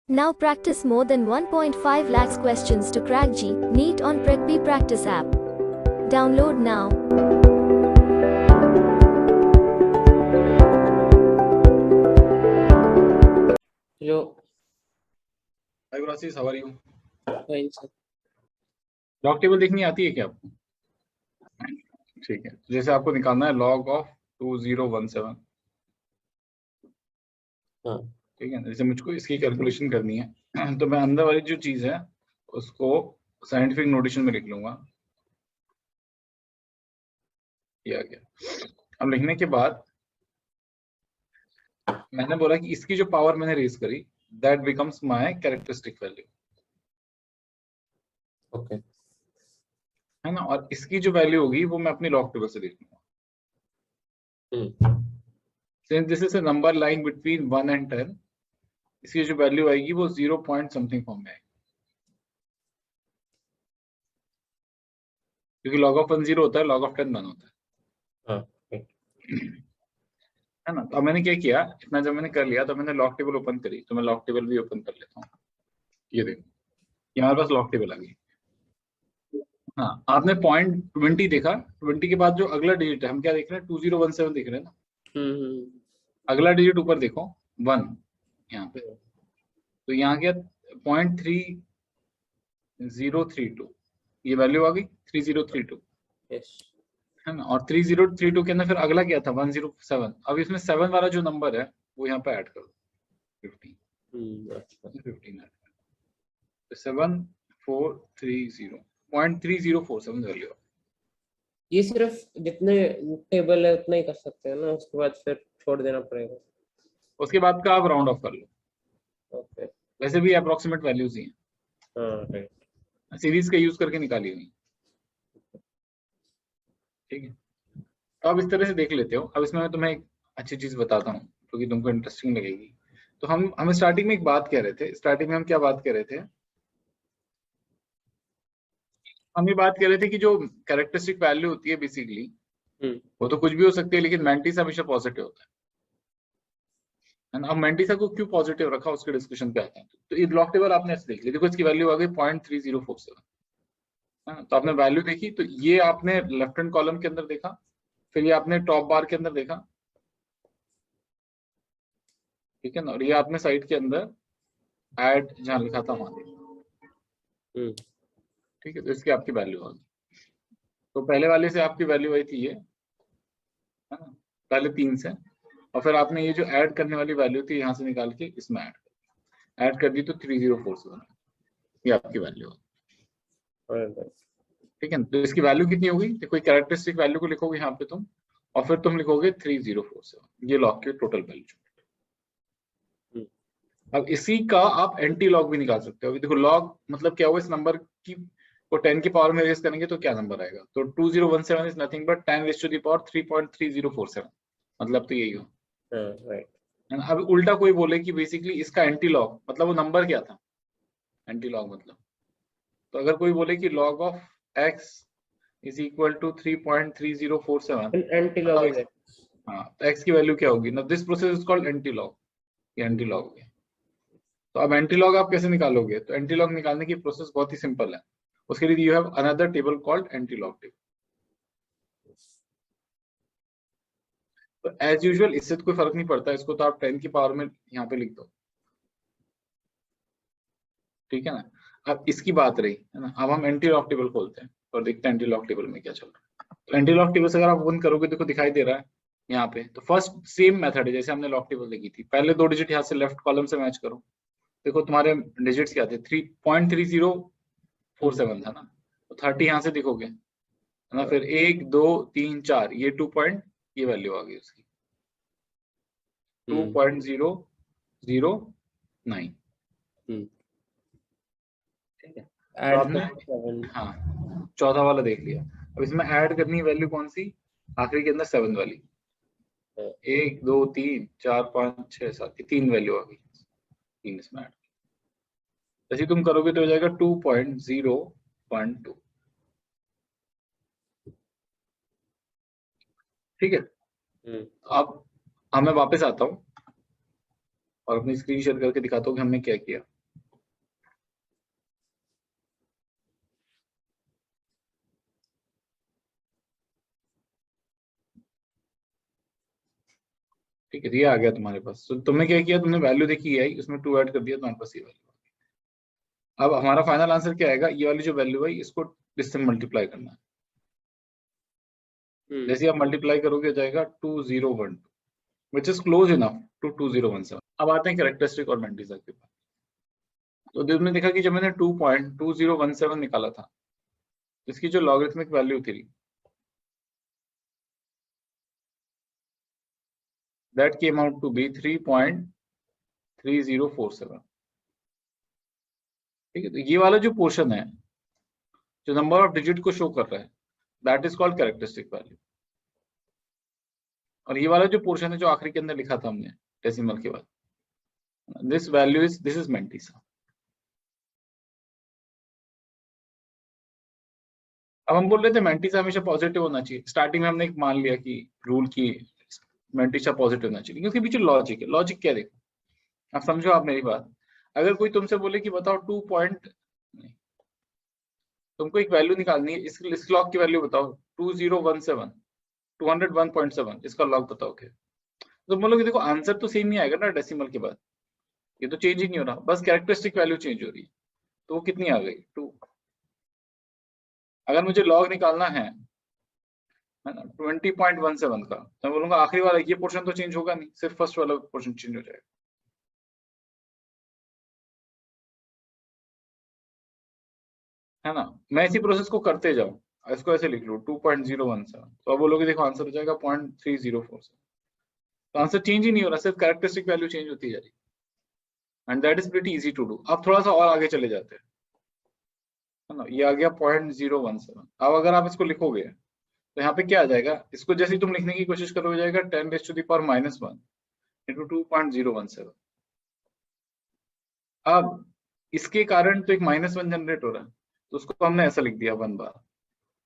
Now practice more than 1.5 lakhs questions to crack JEE, NEET on PrecB Practice app. Download now. Hello. Hi Brasis, how are you? Fine, sir. Log table देखनी आती है क्या आपको? ठीक है, जैसे आपको निकालना है लॉग ऑफ 2017। हाँ। ठीक है, जैसे मुझको इसकी कैलकुलेशन करनी है तो मैं अंदर वाली जो चीज है उसको साइंटिफिक नोटेशन में लिख लूंगा। किया गया। अब लिखने के बाद मैंने बोला कि इसकी जो पावर मैंने रेज करी that becomes my characteristic value, okay. है ना। और इसकी जो वैल्यू होगी वो मैं अपनी लॉग टेबल से देख लूंगा। Since this is a number lying between 1 and 10, इसकी जो वैल्यू आएगी वो 0 पॉइंट समथिंग फॉर्म में आएगी, क्योंकि log of 1 0 होता है, log of 10 1 होता है। हाँ, है ना। तो अब मैंने क्या किया, इतना जब मैंने कर लिया तो मैंने लॉग टेबल ओपन करी, तो मैं लॉग टेबल भी ओपन कर लेता हूँ। ये देखो, ये हमारे पास लॉग टेबल आ गई। हाँ, आपने पॉइंट 20 देखा, 20 के बाद जो अगला डिजिट है हम क्या देख रहे हैं, 2017 देख रहे हैं ना। अगला डिजिट ऊपर देखो 1 यहाँ पे, तो यहाँ क्या 0.3032, ये वैल्यू आ गई 3032, यस। है ना। और 3032 के अंदर फिर अगला क्या था 107। अब इसमें 7 वाला जो नंबर है वो यहाँ पे ऐड कर दो 15, 15 तो 7430.3047 वैल्यू। ये सिर्फ जितने टेबल है उतना ही कर सकते हैं ना, उसके बाद फिर छोड़ देना पड़ेगा। उसके बाद का आप राउंड ऑफ कर लो, ओके। वैसे भी अप्रोक्सीमेट वैल्यूज ही हैं, हाँ, राइट। सीरीज का यूज करके निकाली हुई। ठीक है, तो अब इस तरह से देख लेते हो। अब इसमें मैं तुम्हें एक अच्छी चीज बताता हूँ क्योंकि तुमको इंटरेस्टिंग लगेगी। तो हम स्टार्टिंग में एक बात कह रहे थे, स्टार्टिंग में हम क्या बात कर रहे थे, हम ये बात कर रहे थे कि जो कैरेक्टरिस्टिक वैल्यू होती है बेसिकली वो तो कुछ भी हो सकती है, लेकिन मैंटिस हमेशा पॉजिटिव होता है ना। अब मैंटिसा को क्यों पॉजिटिव रखा उसके डिस्कशन पे आते हैं। तो ये ब्लॉक टेबल आपने ऐसे देख लिया, देखो इसकी वैल्यू आ गई 0.3047, है ना। तो आपने वैल्यू देखी, तो ये आपने लेफ्ट हैंड कॉलम के अंदर देखा, फिर ये आपने टॉप बार के अंदर देखा, ठीक है ना। और ये आपने साइड के अंदर ऐड जहां लिखा था वहां देखा, ठीक है। तो इसकी आपकी वैल्यू आ गई। तो पहले वाले से आपकी वैल्यू आई थी ये, है ना, पहले 3 से, और फिर आपने ये जो ऐड करने वाली वैल्यू थी यहाँ से निकाल के इसमें ऐड कर दी, तो 3047 ये आपकी वैल्यू है। ठीक है, तो इसकी वैल्यू कितनी होगी, तो कोई कैरेक्टरिस्टिक वैल्यू को लिखोगे यहाँ पे तुम, और फिर तुम लिखोगे 3047, ये लॉग की टोटल वैल्यू। अब इसी का आप एंटी लॉग भी निकाल सकते हो। अभी देखो लॉग मतलब क्या हुआ, इस नंबर की को 10 की पावर में रेज करेंगे तो क्या नंबर आएगा, तो 2017 is nothing but 10 raise to the power 3.3047, मतलब तो यही हो, राइट। अब उल्टा कोई बोले कि बेसिकली इसका एंटी लॉग मतलब वो नंबर क्या था, एंटी लॉग मतलब, तो अगर कोई बोले कि log of x is equal to 3.3047, anti log is हाँ, तो x की वैल्यू क्या होगी ना, this process is called anti log, ये एंटी लॉग हो गया। तो अब एंटी लॉग आप कैसे निकालोगे, तो एंटी लॉग निकालने की प्रोसेस बहुत ही सिंपल है। उसके लिए you have another table called anti log table. तो एज यूजुअल इससे तो कोई फर्क नहीं पड़ता, इसको तो आप 10 की पावर में यहाँ पे लिख दो, ठीक है ना। अब इसकी बात रही, है ना, अब हम एंटी लॉग टेबल खोलते हैं और देखते हैं एंटी लॉग टेबल में क्या चल रहा है। तो एंटी लॉग टेबल से अगर आप ओपन करोगे देखो दिखाई दे रहा है यहाँ पे, तो फर्स्ट सेम मेथड है जैसे हमने लॉग टेबल देखी थी, पहले 2 डिजिट यहाँ से लेफ्ट कॉलम से मैच करो, देखो तुम्हारे डिजिट्स क्या थे, 3.3047 था ना, तो 30 यहाँ से दिखोगे, है ना, फिर 1 2 3 4 ये 2 पॉइंट, ये वैल्यू आ गई उसकी 2.009, ठीक है। तो आपने हाँ चौथा वाला देख लिया। अब इसमें ऐड करनी है वैल्यू कौन सी, आखिरी के अंदर 7 वाली, 1 2 3 4 5 6 7 3 वैल्यू आ गई, 3 इसमें ऐड, जैसे तुम करोगे तो हो जाएगा 2.012, ठीक है। अब मैं वापस आता हूँ और अपनी स्क्रीन शेयर करके दिखाता हूँ कि हमने क्या किया। ठीक है, ये आ गया तुम्हारे पास। तो तुमने क्या किया, तुमने वैल्यू देखी आई, उसमें 2 ऐड कर दिया, तुम्हारे पास ये वैल्यू। अब हमारा फाइनल आंसर क्या आएगा, ये वाली जो वैल्यू है इसको इससे मल्टीप्लाई करना है। जैसे आप मल्टीप्लाई करोगे हो जाएगा 2012 which is close enough to 2017। अब आते हैं कैरेक्टरिस्टिक और मेंटिसा के पास। तो तुमने देखा कि जब मैंने 2.2017 निकाला था, इसकी जो लॉगरिथमिक वैल्यू थी that came out to be 3.3047। ठीक है, तो ये वाला जो पोर्शन है जो नंबर ऑफ डिजिट को शो कर रहा है that is called characteristic value. और ये वाला जो पोर्शन है जो आखिरी के अंदर लिखा था हमने डेसिमल के बाद, this value is this is mantissa. अब हम बोल रहे थे मेंटिसा हमेशा पॉजिटिव होना चाहिए। स्टार्टिंग में हमने एक मान लिया कि रूल की मेंटिसा पॉजिटिव होना चाहिए, क्योंकि पीछे लॉजिक है। लॉजिक क्या, देखो आप समझो आप मेरी बात। अगर कोई तुमसे बोले कि बताओ तुमको एक वैल्यू निकालनी है, इस लॉग की वैल्यू बताओ 2017 201.7, इसका लॉग बताओ क्या, तो बोलोगे देखो आंसर तो सेम ही आएगा ना डेसिमल के बाद, ये तो चेंज ही नहीं हो रहा, बस कैरेक्टरिस्टिक वैल्यू चेंज हो रही है। तो वो कितनी आ गई 2। अगर मुझे लॉग निकालना है ना 20.17 का, तो मैं बोलूंगा आखिरी वाला ये पोर्शन तो चेंज होगा नहीं, सिर्फ फर्स्ट वाला पोर्शन चेंज हो जाएगा। है ना, मैं इसी प्रोसेस को करते जाऊं, इसको ऐसे लिख लो 2.017, तो अब बोलोगे देखो आंसर हो जाएगा 0.3047। तो आंसर चेंज ही नहीं हो रहा, सिर्फ कैरेक्टरिस्टिक वैल्यू चेंज होती जा रही है। And that is pretty easy to do. अब थोड़ा सा और आगे चले जाते हैं, है ना, ये आ गया 0.017। अब अगर आप इसको लिखोगे तो यहाँ पे क्या आ जाएगा, इसको जैसे ही तुम लिखने की कोशिश करोगे जाएगा 10⁻⁻⁻1 इंटू 2.017। अब इसके कारण तो एक -1 जनरेट हो रहा है, तो उसको हमने ऐसा लिख दिया 1 बार,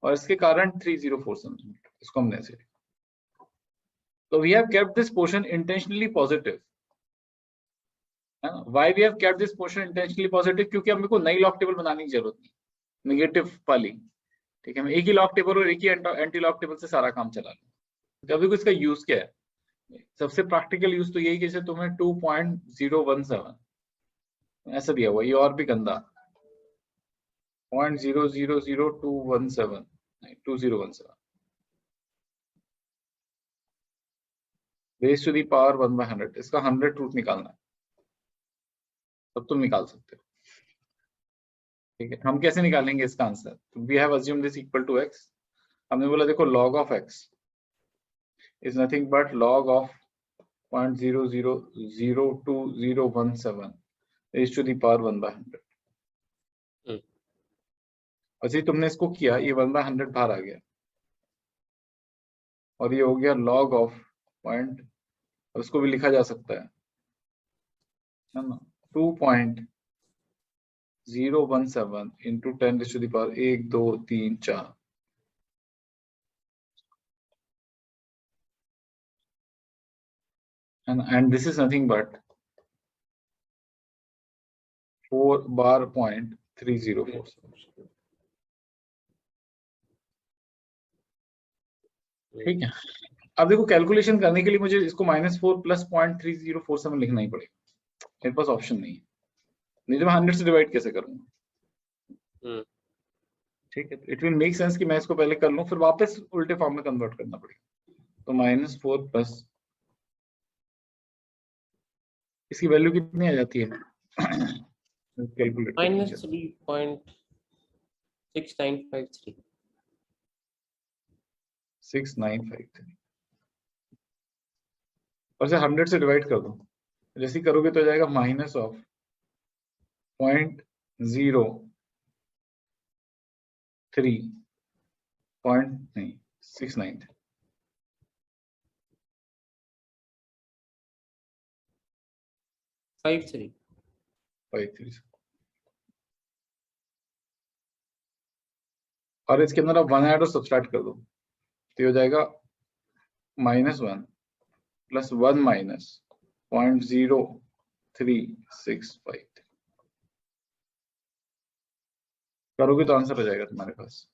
और इसके कारण 3047, इसको हमने ऐसे लिखा। तो we have kept this portion intentionally positive. Why we have kept this portion intentionally positive, क्योंकि हमें को नई लॉग टेबल बनाने की जरूरत नहीं, नेगेटिव वाली। ठीक है, हम एक ही लॉग टेबल और एक ही एंटी लॉग टेबल से सारा काम चला लें। अभी इसका यूज क्या है, सबसे प्रैक्टिकल यूज तो यही कि जैसे तुम्हें 2.017 ऐसा दिया हुआ, ये और भी गंदा 0.000217 रेज टू दी पावर 1/100, इसका 100 रूट निकालना है, तब तुम निकाल सकते हो। ठीक है, हम कैसे निकालेंगे इसका आंसर, तो we have assumed this equal to x। हमने बोला देखो log of x is nothing but log of 0.000217 raised to the power 1/100। अच्छा, तुमने इसको किया, ये 1/100 बाहर आ गया, और ये हो गया log of पॉइंट, उसको भी लिखा जा सकता है ना, 2.017 into 10 to the power 1 2 3 4। and this is nothing but 4 bar point 3047। ठीक है, अब देखो कैलकुलेशन करने के लिए मुझे इसको -4 प्लस 0.3047 लिखना ही पड़ेगा, मेरे पास ऑप्शन नहीं है, नहीं तो मैं 100 से डिवाइड कैसे करूंगा। ठीक है, इट विल मेक सेंस कि मैं इसको पहले कर लूं, फिर वापस उल्टे फॉर्म में कन्वर्ट करना पड़ेगा। तो -4 प्लस इसकी वैल्यू कितनी आ जाती है, कैलकुलेट -3.6953 6953, और से 100 से डिवाइड कर दो, जैसे करोगे तो जाएगा माइनस ऑफ 0.03 693। और इसके अंदर आप 1 ऐड और सब्सट्रैक्ट कर दो, तो हो जाएगा -1 प्लस 1 माइनस 0.0365। करोगे तो आंसर हो जाएगा तुम्हारे पास।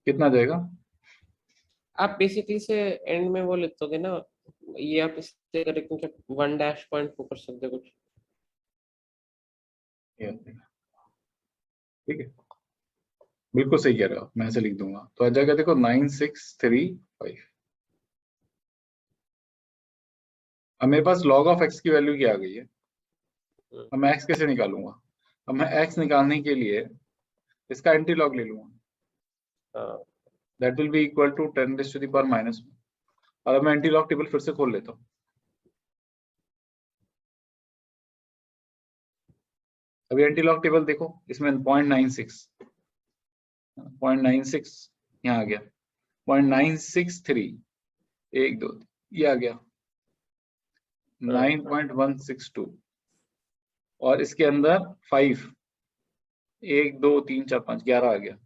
कितना जाएगा आप बेसिकली से एंड में वो लिख दोगे ना, ये आप इससे करके 1-0.4 कर सकते हो कुछ। ठीक है, बिल्कुल सही कह रहे हो, मैं ऐसे लिख दूंगा। तो आ जाएगा देखो 9635। अब मेरे पास log ऑफ x की वैल्यू क्या आ गई है। अब मैं x कैसे निकालूंगा। अब मैं x निकालने के लिए इसका एंटी लॉग ले लूंगा, that will be equal to 10⁻⁻⁻1। और अब मैं एंटी लॉग टेबल फिर से खोल लेता हूँ। अभी एंटी लॉग टेबल देखो, इसमें 0.96 यहाँ आ गया, 0.963 1 2 ये आ गया 9.162, और इसके अंदर 5 1 2 3 4 5 11 आ गया।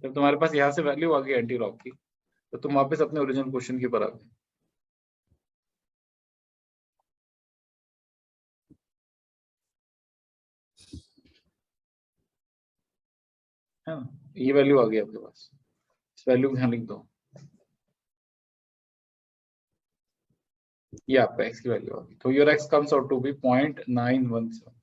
जब तुम्हारे पास यहाँ से वैल्यू आ गई एंटी लॉग की, तो तुम वापस अपने ओरिजिनल क्वेश्चन के ऊपर आ गए। है ना, ये वैल्यू आ गई आपके पास, इस वैल्यू को यहाँ लिख दो, ये आपका x की वैल्यू आ गई। तो your x comes out to be 0.917।